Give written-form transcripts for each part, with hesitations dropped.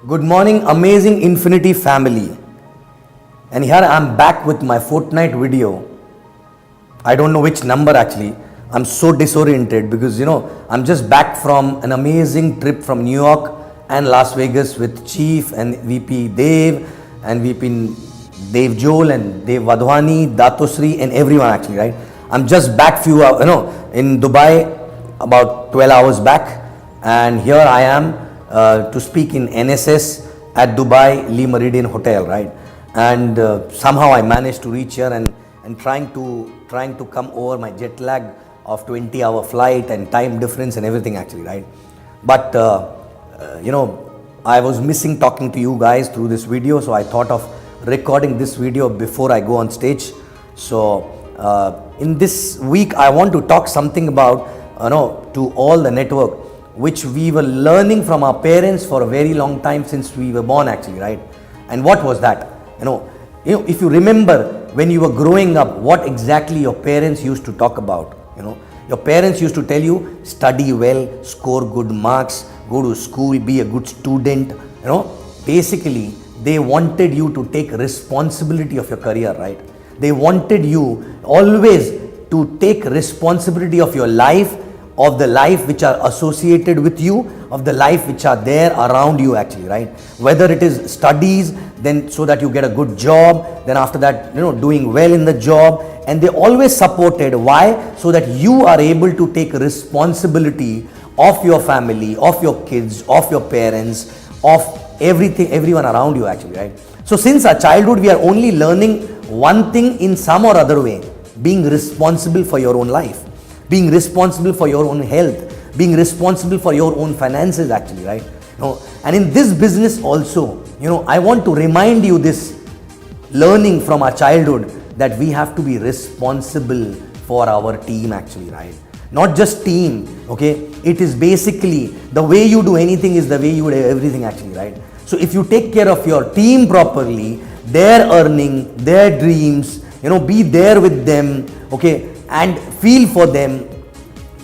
Good morning, amazing Infiniti family. And here I am back with my fortnight video. I don't know which number actually. I'm so disoriented because I'm just back from an amazing trip from New York and Las Vegas with Chief and VP Dev and VP Dev Joel and Dev Wadhwani, Datosri and everyone actually, right? I'm just back in Dubai about 12 hours back, and here I am to speak in NSS at Dubai Le Meridian Hotel, right? And somehow I managed to reach here and trying to come over my jet lag of 20-hour flight and time difference and everything actually, right? But I was missing talking to you guys through this video, so I thought of recording this video before I go on stage. So in this week I want to talk something about to all the network which we were learning from our parents for a very long time since we were born actually, right? And what was that? If you remember when you were growing up, what exactly your parents used to talk about? Your parents used to tell you, study well, score good marks, go to school, be a good student. Basically they wanted you to take responsibility of your career, right? They wanted you always to take responsibility of your life, of the life which are associated with you, of the life which are there around you actually, right? Whether it is studies, then so that you get a good job, then after that doing well in the job, and they always supported. Why? So that you are able to take responsibility of your family, of your kids, of your parents, of everyone around you actually, right? So since our childhood we are only learning one thing in some or other way: being responsible for your own life, being responsible for your own health, being responsible for your own finances actually, right? And in this business also, I want to remind you this learning from our childhood, that we have to be responsible for our team actually, right? Not just team, okay? It is basically the way you do anything is the way you do everything actually, right? So if you take care of your team properly, their earning, their dreams, be there with them, okay? And feel for them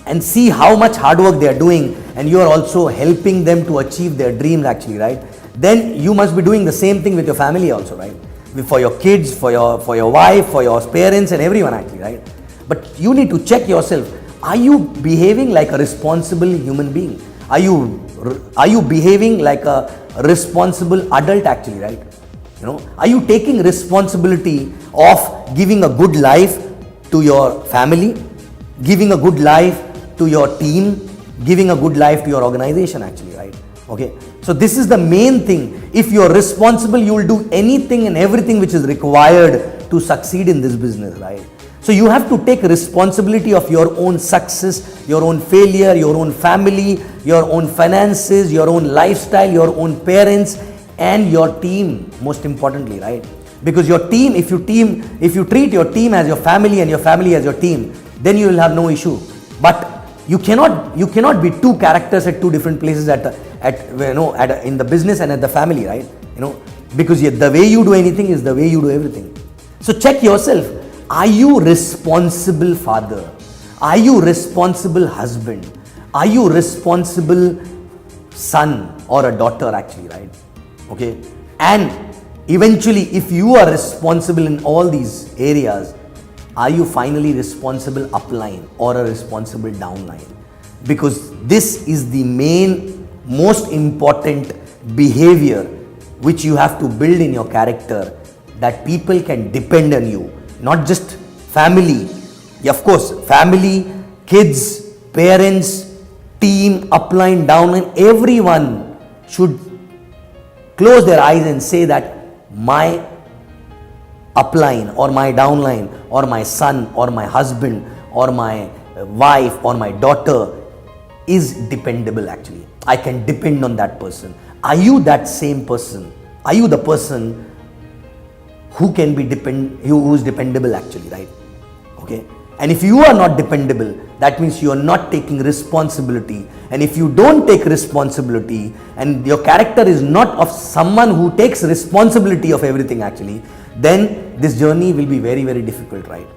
and see how much hard work they are doing, and you are also helping them to achieve their dreams actually, right? Then you must be doing the same thing with your family also, right? For your kids, for your wife, for your parents and everyone actually, right? But you need to check yourself. Are you behaving like a responsible human being? Are you behaving like a responsible adult actually, right? Are you taking responsibility of giving a good life to your family, giving a good life to your team, giving a good life to your organization actually, right? Okay, so this is the main thing. If you are responsible, you will do anything and everything which is required to succeed in this business, right? So you have to take responsibility of your own success, your own failure, your own family, your own finances, your own lifestyle, your own parents and your team, most importantly, right? Because your team, if you treat your team as your family and your family as your team, then you will have no issue. But you cannot be two characters at two different places in the business and at the family, right? Because the way you do anything is the way you do everything. So check yourself. Are you responsible father? Are you responsible husband? Are you responsible son or a daughter actually, right? Okay. And eventually, if you are responsible in all these areas, are you finally responsible upline or a responsible downline? Because this is the most important behavior which you have to build in your character, that people can depend on you. Not just family, of course, family, kids, parents, team, upline, downline, everyone should close their eyes and say that my upline or my downline or my son or my husband or my wife or my daughter is dependable actually. I can depend on that person. Are you that same person? Are you the person who can be who is dependable actually, right? Okay. And if you are not dependable, that means you are not taking responsibility. And if you don't take responsibility and your character is not of someone who takes responsibility of everything actually, then this journey will be very, very difficult, right?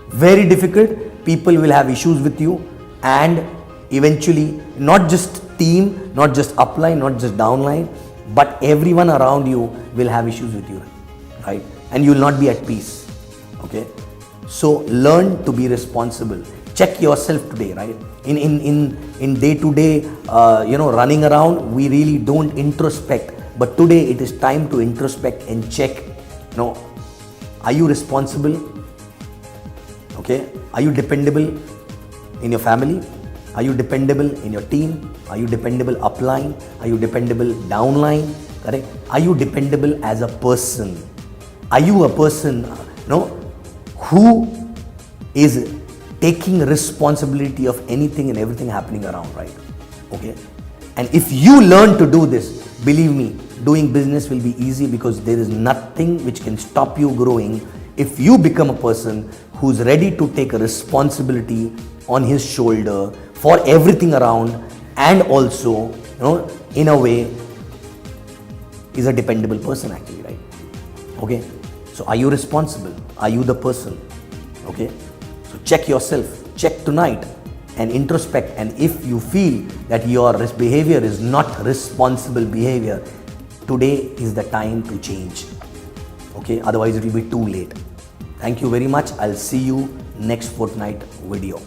Very difficult. People will have issues with you, and eventually not just team, not just upline, not just downline, but everyone around you will have issues with you, right? And you will not be at peace. Okay, so learn to be responsible. Check yourself today, right? In day to day, running around, we really don't introspect. But today it is time to introspect and check. Are you responsible? Okay, are you dependable in your family? Are you dependable in your team? Are you dependable upline? Are you dependable downline? Correct? Are you dependable as a person? Are you a person, who is taking responsibility of anything and everything happening around, right? Okay. And if you learn to do this, believe me, doing business will be easy, because there is nothing which can stop you growing if you become a person who's ready to take a responsibility on his shoulder for everything around, and also, in a way, is a dependable person actually, right? Okay. So are you responsible? Are you the person? Okay. So check yourself, check tonight and introspect. And if you feel that your behavior is not responsible behavior, today is the time to change. Okay, otherwise it will be too late. Thank you very much. I'll see you in the next fortnight video.